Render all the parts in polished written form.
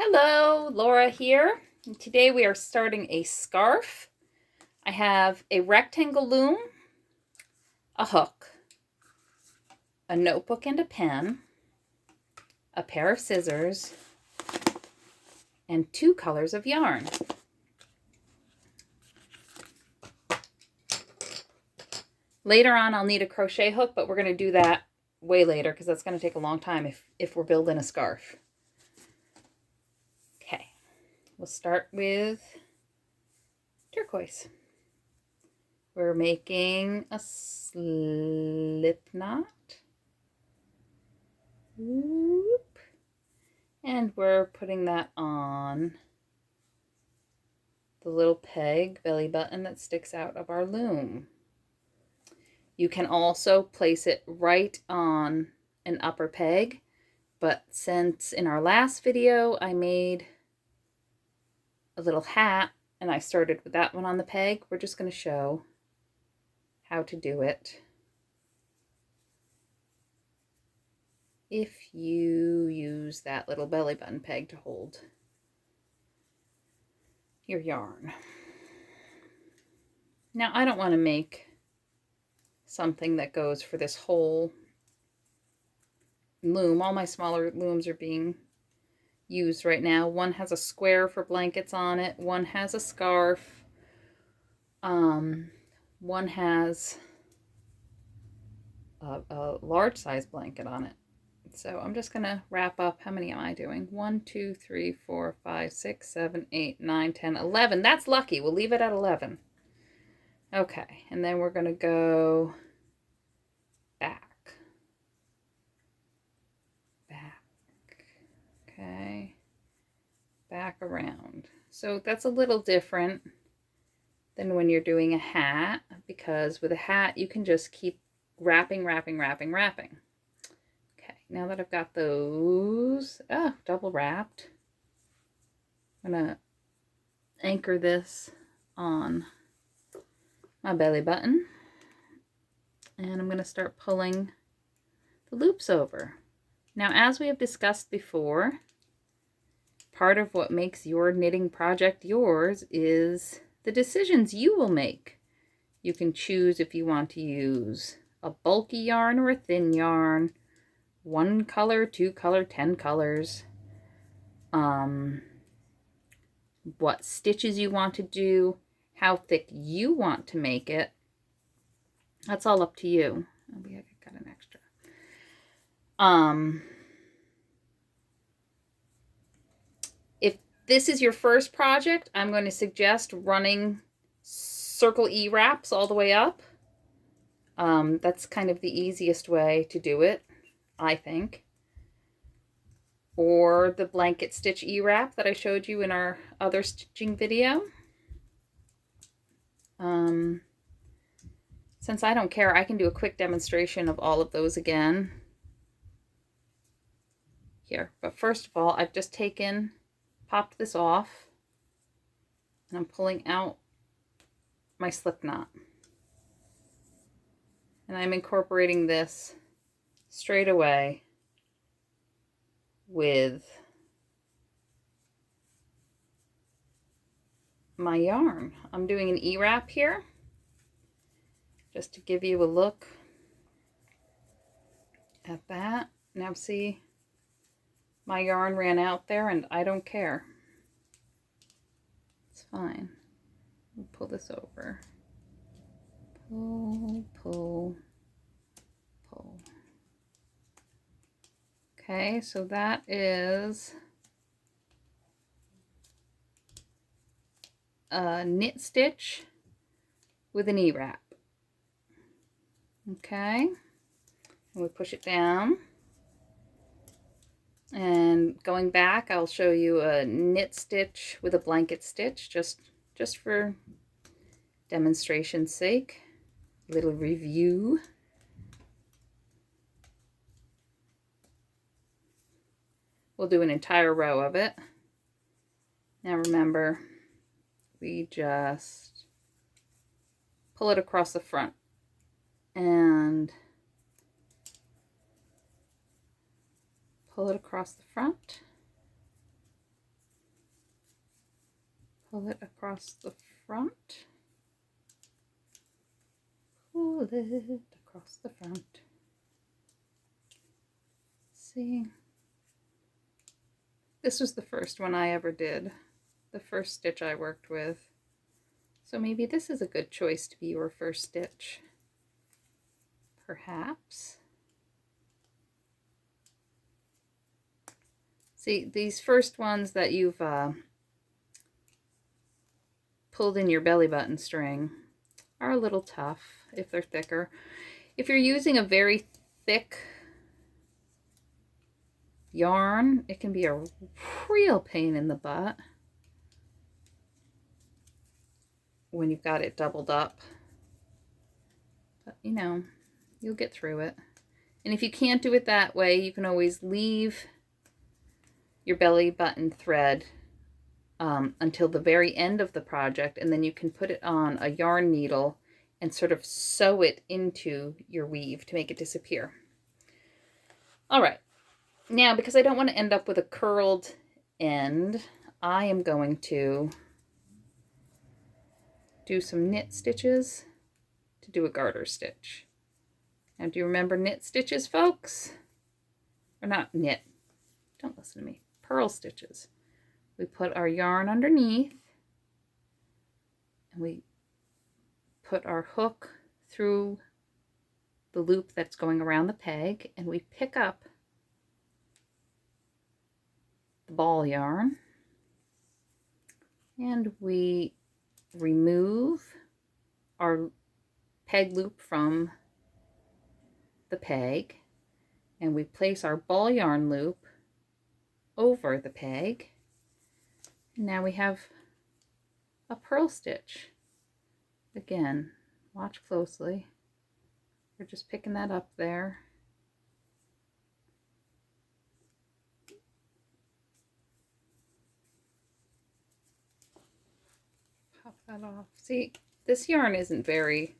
Hello, Laura here. And today we are starting a scarf. I have a rectangle loom, a hook, a notebook and a pen, a pair of scissors, and 2 colors of yarn. Later on I'll need a crochet hook, but we're going to do that way later because that's going to take a long time if we're building a scarf. Okay, we'll start with turquoise. We're making a slip knot. Whoop. And we're putting that on the little peg belly button that sticks out of our loom. You can also place it right on an upper peg, but since in our last video I made a little hat and I started with that one on the peg, we're just going to show how to do it if you use that little belly button peg to hold your yarn. Now I don't want to make something that goes for this whole loom. All my smaller looms are being used right now. One has a square for blankets on it. One has a scarf. One has a large size blanket on it. So I'm just going to wrap up. How many am I doing? 1, 2, 3, 4, 5, 6, 7, 8, 9, 10, 11. That's lucky. We'll leave it at 11. Okay, and then we're going to go back. Okay, back around. So that's a little different than when you're doing a hat, because with a hat you can just keep wrapping. Okay, now that I've got those double wrapped, I'm gonna anchor this on my belly button and I'm gonna start pulling the loops over. Now, as we have discussed before, part of what makes your knitting project yours is the decisions you will make. You can choose if you want to use a bulky yarn or a thin yarn, 1 color, 2 color, 10 colors, what stitches you want to do, how thick you want to make it. That's all up to you. Maybe I got an extra. If this is your first project, I'm going to suggest running circle E-wraps all the way up. That's kind of the easiest way to do it, I think. Or the blanket stitch E-wrap that I showed you in our other stitching video. Since I don't care, I can do a quick demonstration of all of those again here. But first of all, I've just popped this off, and I'm pulling out my slip knot. And I'm incorporating this straight away with my yarn. I'm doing an E-wrap here, just to give you a look at that. Now see, my yarn ran out there and I don't care. It's fine. We'll pull this over. Pull, pull, pull. Okay, so that is a knit stitch with an E-wrap. Okay, and we push it down. And going back, I'll show you a knit stitch with a blanket stitch, just for demonstration's sake. A little review. We'll do an entire row of it. Now remember, we just pull it across the front and pull it across the front Pull it across the front. Pull it across the front. See, this was the first one I ever did, the first stitch I worked with. So maybe this is a good choice to be your first stitch. Perhaps. See, these first ones that you've pulled in your belly button string are a little tough if they're thicker. If you're using a very thick yarn, it can be a real pain in the butt when you've got it doubled up. But you know, you'll get through it. And if you can't do it that way, you can always leave your belly button thread until the very end of the project, and then you can put it on a yarn needle and sort of sew it into your weave to make it disappear. All right, now because I don't want to end up with a curled end, I am going to do some knit stitches to do a garter stitch. Now, do you remember knit stitches, folks? Or not knit, don't listen to me, purl stitches. We put our yarn underneath and we put our hook through the loop that's going around the peg, and we pick up the ball yarn and we remove our peg loop from the peg, and we place our ball yarn loop over the peg. Now we have a purl stitch. Again, watch closely. We're just picking that up there. Pop that off. See, this yarn isn't very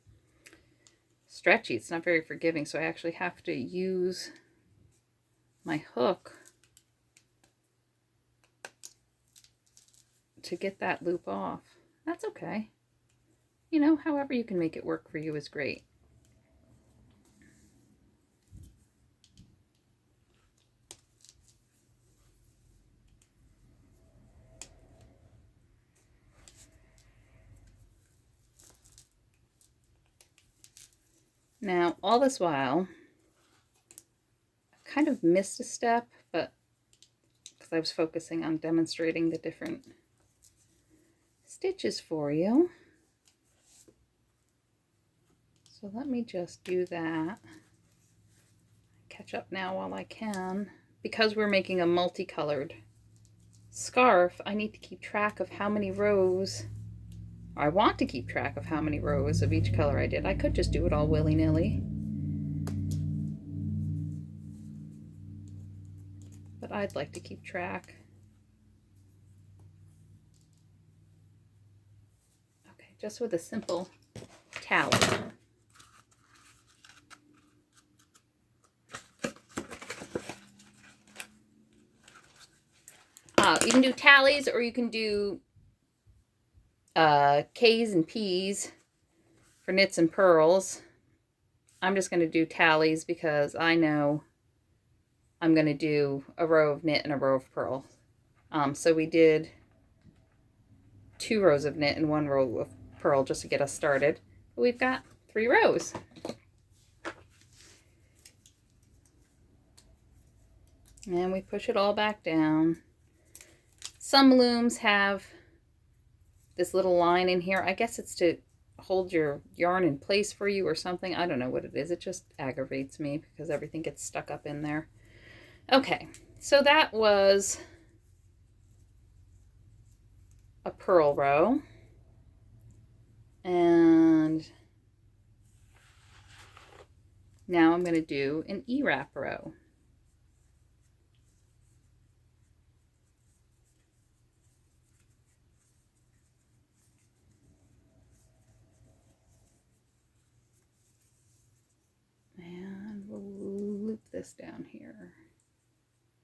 stretchy. It's not very forgiving, so I actually have to use my hook to get that loop off. That's okay. You know, however you can make it work for you is great. Now, all this while, I kind of missed a step, but because I was focusing on demonstrating the different stitches for you. So let me just do that. Catch up now while I can. Because we're making a multicolored scarf, I need to keep track of how many rows, or I want to keep track of how many rows of each color I did. I could just do it all willy-nilly, but I'd like to keep track. Okay, just with a simple tally. You can do tallies, or you can do K's and P's for knits and purls. I'm just going to do tallies because I know I'm going to do a row of knit and a row of purl. So we did 2 rows of knit and 1 row of purl just to get us started. But we've got 3 rows. And we push it all back down. Some looms have this little line in here. I guess it's to hold your yarn in place for you or something. I don't know what it is. It just aggravates me because everything gets stuck up in there. Okay, so that was a purl row. And now I'm going to do an E-wrap row. And we'll loop this down here.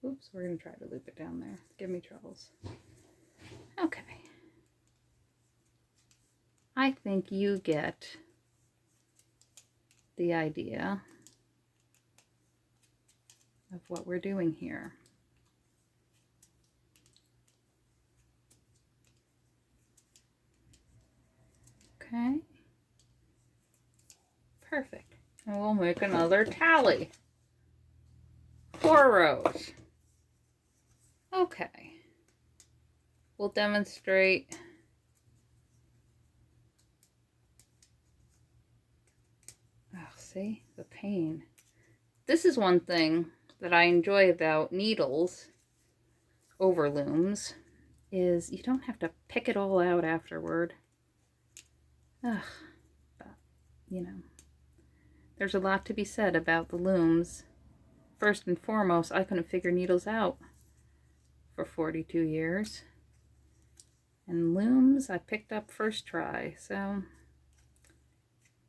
Oops, we're going to try to loop it down there. Give me troubles. Okay. I think you get the idea of what we're doing here. Okay. Perfect. And we'll make another tally. 4 rows. Okay. We'll demonstrate see the pain. This is one thing that I enjoy about needles over looms is you don't have to pick it all out afterward. Ugh, but you know, there's a lot to be said about the looms. First and foremost, I couldn't figure needles out for 42 years. And looms I picked up first try, so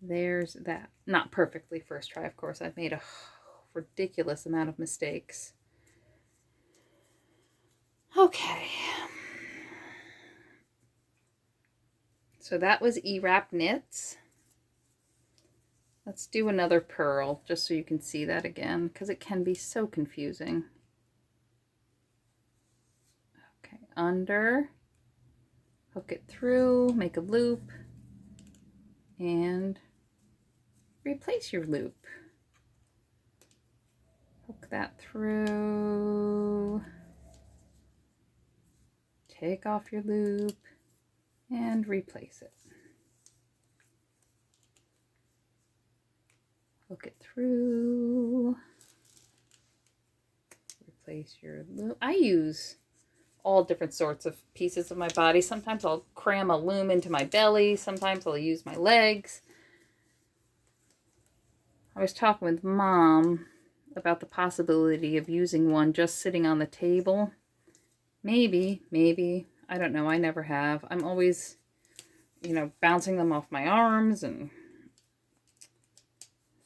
there's that. Not perfectly first try, of course. I've made a ridiculous amount of mistakes. Okay. So that was E-Wrap Knits. Let's do another purl, just so you can see that again, because it can be so confusing. Okay, under, hook it through, make a loop, and replace your loop. Hook that through, take off your loop, and replace it. Hook it through, replace your loop. I use all different sorts of pieces of my body. Sometimes I'll cram a loom into my belly. Sometimes I'll use my legs. I was talking with Mom about the possibility of using one just sitting on the table. Maybe. I don't know. I never have. I'm always, you know, bouncing them off my arms and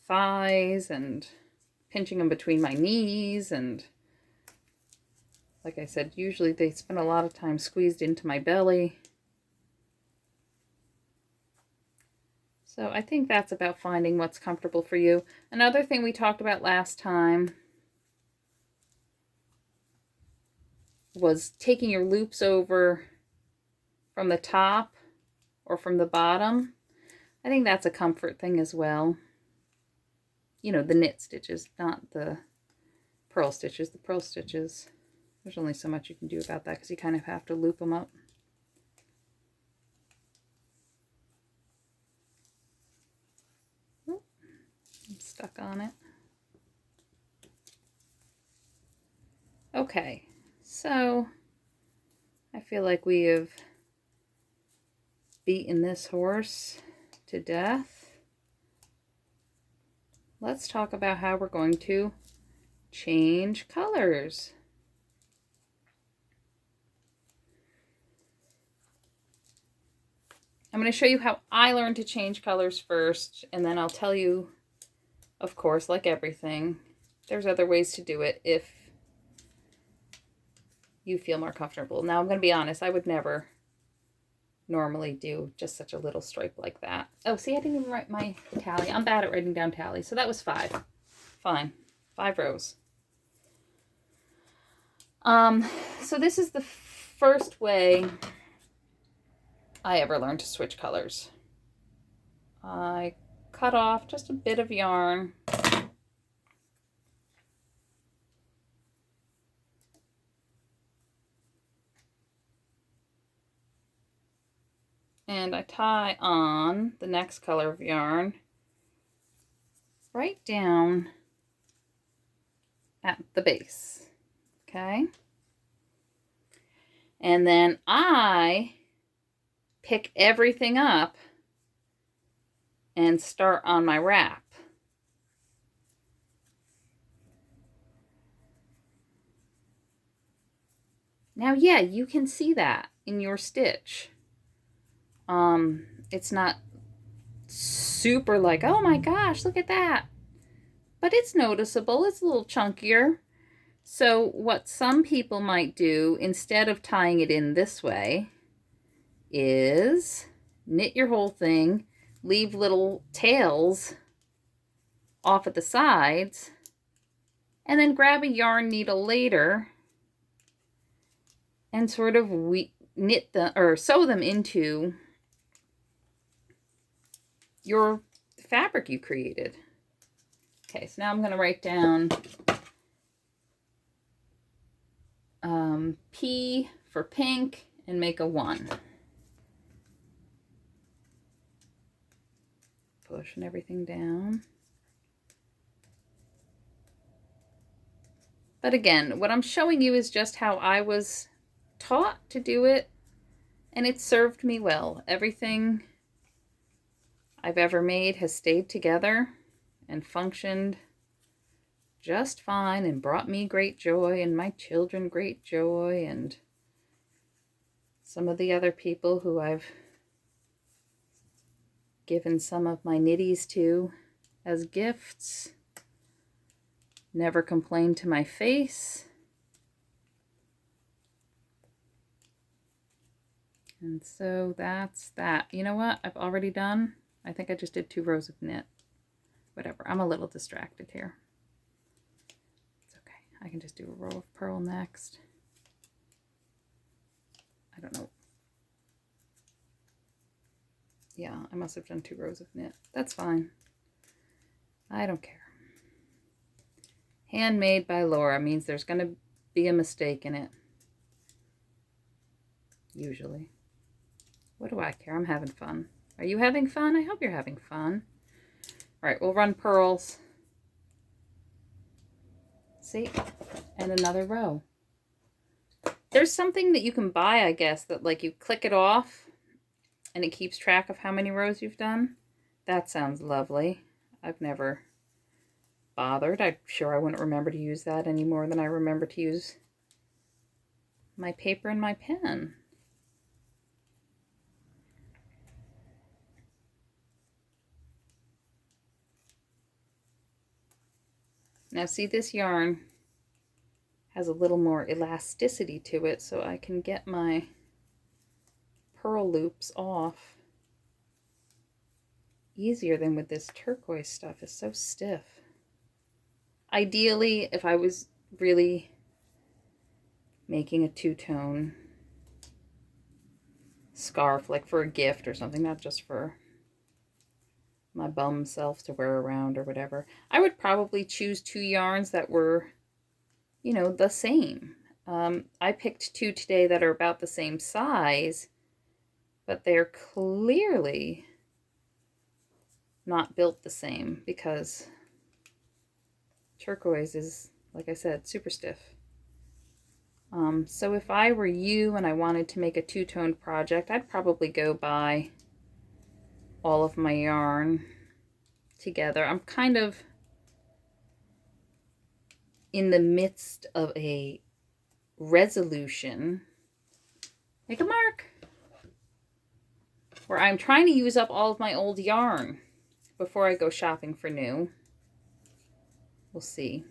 thighs and pinching them between my knees, and like I said, usually they spend a lot of time squeezed into my belly. So I think that's about finding what's comfortable for you. Another thing we talked about last time was taking your loops over from the top or from the bottom. I think that's a comfort thing as well. You know, the knit stitches, not the purl stitches. The purl stitches, there's only so much you can do about that because you kind of have to loop them up. I'm stuck on it. Okay, so I feel like we have beaten this horse to death. Let's talk about how we're going to change colors. I'm going to show you how I learned to change colors first, and then I'll tell you, of course, like everything, there's other ways to do it if you feel more comfortable. Now, I'm going to be honest, I would never normally do just such a little stripe like that. Oh, see, I didn't even write my tally. I'm bad at writing down tally. So that was 5. Fine. 5 rows. So this is the first way I ever learned to switch colors. I cut off just a bit of yarn. And I tie on the next color of yarn right down at the base, okay? And then I pick everything up and start on my wrap. Now, yeah, you can see that in your stitch. It's not super like, oh my gosh, look at that. But it's noticeable. It's a little chunkier. So what some people might do, instead of tying it in this way, is knit your whole thing, leave little tails off at the sides, and then grab a yarn needle later and sort of knit them or sew them into your fabric you created. Okay, so now I'm going to write down P for pink and make a 1. Pushing everything down. But again, what I'm showing you is just how I was taught to do it, and it served me well. Everything I've ever made has stayed together and functioned just fine and brought me great joy and my children great joy and some of the other people who I've given some of my knitties to as gifts. Never complained to my face. And so that's that. You know what I've already done? I think I just did 2 rows of knit. Whatever, I'm a little distracted here. It's okay, I can just do a row of purl next. I don't know. Yeah, I must have done 2 rows of knit. That's fine. I don't care. Handmade by Lora means there's going to be a mistake in it. Usually. What do I care? I'm having fun. Are you having fun? I hope you're having fun. All right, we'll run purls. See? And another row. There's something that you can buy, I guess, that like you click it off and it keeps track of how many rows you've done. That sounds lovely. I've never bothered. I'm sure I wouldn't remember to use that any more than I remember to use my paper and my pen. Now see, this yarn has a little more elasticity to it, so I can get my purl loops off easier than with this turquoise stuff. It's so stiff. Ideally, if I was really making a two-tone scarf, like for a gift or something, not just for my bum self to wear around or whatever, I would probably choose 2 yarns that were, you know, the same. I picked 2 today that are about the same size, but they're clearly not built the same because turquoise is, like I said, super stiff. So if I were you and I wanted to make a 2-tone project, I'd probably go buy all of my yarn together. I'm kind of in the midst of a resolution, make a mark, where I'm trying to use up all of my old yarn before I go shopping for new. We'll see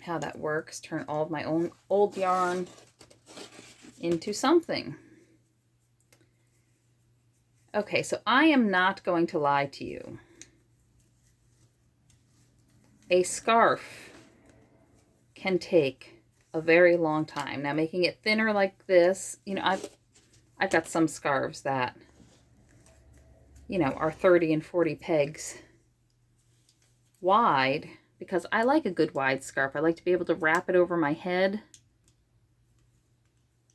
how that works. Turn all of my own old yarn into something. Okay, so I am not going to lie to you. A scarf can take a very long time. Now, making it thinner like this, you know, I've got some scarves that, you know, are 30 and 40 pegs wide because I like a good wide scarf. I like to be able to wrap it over my head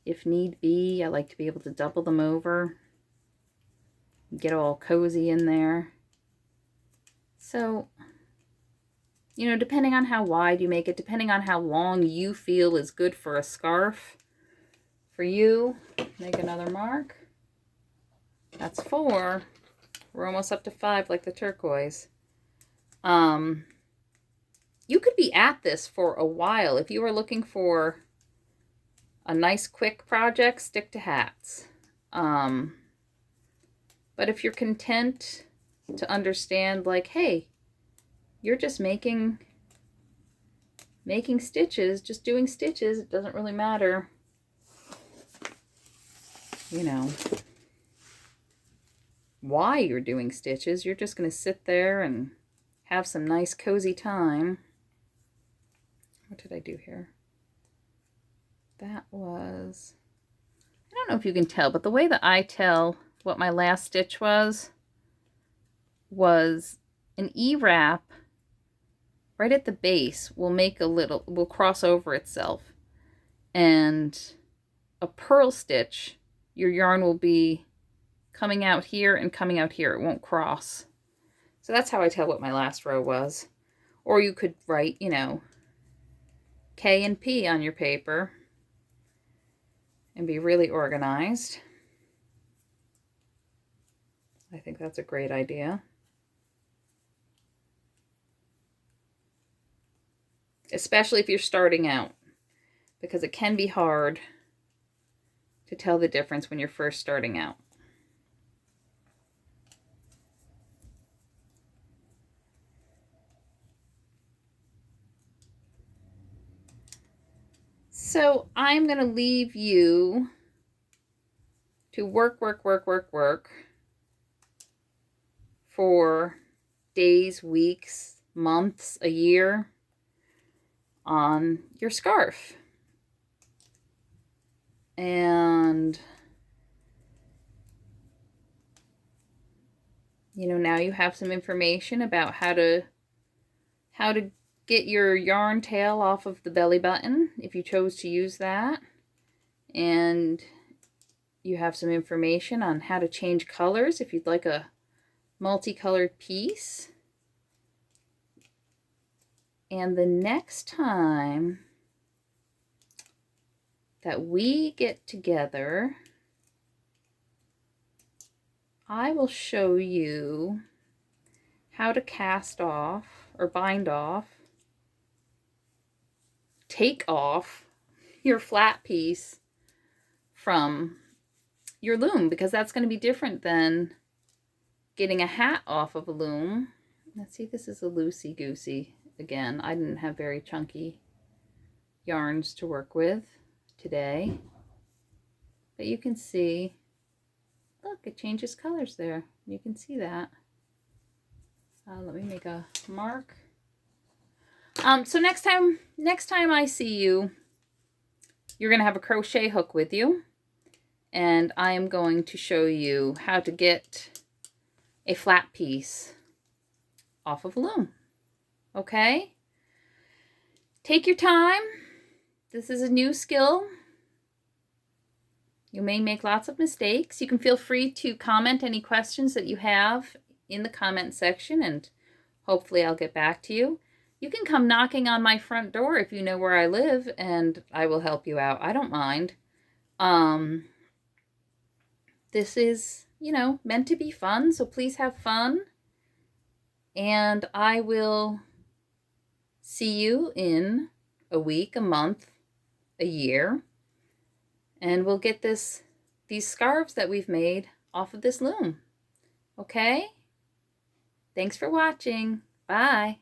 if need be. I like to be able to double them over, get all cozy in there. So, you know, depending on how wide you make it, depending on how long you feel is good for a scarf, for you, make another mark. That's 4. We're almost up to 5 like the turquoise. You could be at this for a while. If you are looking for a nice quick project, stick to hats. But if you're content to understand, like, hey, you're just making stitches, just doing stitches, it doesn't really matter, you know, why you're doing stitches. You're just going to sit there and have some nice cozy time. What did I do here? That was, I don't know if you can tell, but the way that I tell what my last stitch was an E-wrap right at the base will make a little, will cross over itself. And a purl stitch, your yarn will be coming out here and coming out here. It won't cross. So that's how I tell what my last row was. Or you could write, you know, K and P on your paper and be really organized. I think that's a great idea. Especially if you're starting out, because it can be hard to tell the difference when you're first starting out. So I'm going to leave you to work for days, weeks, months, a year on your scarf. And you know, now you have some information about how to get your yarn tail off of the belly button if you chose to use that. And you have some information on how to change colors if you'd like a multicolored piece. And the next time that we get together, I will show you how to cast off or bind off, take off your flat piece from your loom, because that's going to be different than getting a hat off of a loom. Let's see, this is a loosey-goosey. Again, I didn't have very chunky yarns to work with today. But you can see, look, it changes colors there. You can see that. Let me make a mark. So next time I see you, you're going to have a crochet hook with you. And I am going to show you how to get a flat piece off of a loom. Okay? Take your time. This is a new skill. You may make lots of mistakes. You can feel free to comment any questions that you have in the comment section, and hopefully I'll get back to you. You can come knocking on my front door if you know where I live, and I will help you out. I don't mind. This is, you know, meant to be fun, so please have fun. And I will see you in a week, a month, a year. And we'll get these scarves that we've made off of this loom. Okay? Thanks for watching. Bye.